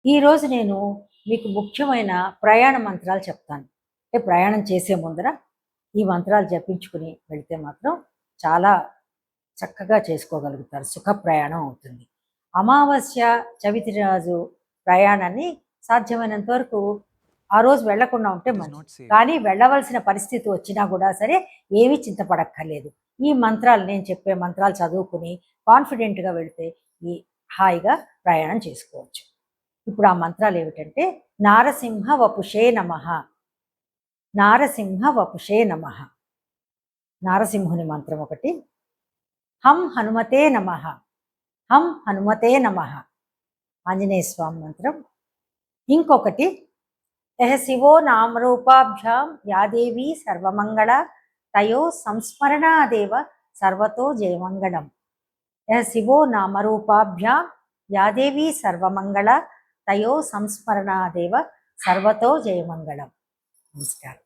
ఈరోజు నేను మీకు ముఖ్యమైన ప్రయాణ మంత్రాలు చెప్తాను. అంటే ప్రయాణం చేసే ముందర ఈ మంత్రాలు జపించుకుని వెళితే మాత్రం చాలా చక్కగా చేసుకోగలుగుతారు. సుఖ ప్రయాణం అవుతుంది. అమావాస్య, చవితి రోజు ప్రయాణాన్ని సాధ్యమైనంత వరకు ఆ రోజు వెళ్ళకుండా ఉంటే మంచిది. కానీ వెళ్ళవలసిన పరిస్థితి వచ్చినా కూడా సరే ఏమీ చింతపడక్కర్లేదు. ఈ మంత్రాలు నేను చెప్పే మంత్రాలు చదువుకుని కాన్ఫిడెంట్‌గా వెళితే ఈ హాయిగా ప్రయాణం చేసుకోవచ్చు. ఇప్పుడు ఆ మంత్రాలు ఏమిటంటే నారసింహ వపుషే నమః. నారసింహ వపుషే నమః. నారసింహుని మంత్రం ఒకటి. హం హనుమతే నమః. హం హనుమతే నమః. ఆంజనేయ స్వామి మంత్రం. ఇంకొకటి యః శివో నామరూపాభ్యాం యాదేవి సర్వమంగళ తయో సంస్మరణాదేవ సర్వతో జయమంగళం. యః శివో నామరూపాభ్యాం యాదేవి సర్వమంగళ తయో సంస్మరణాదేవ సర్వతో జయమంగళం. నమస్కారం.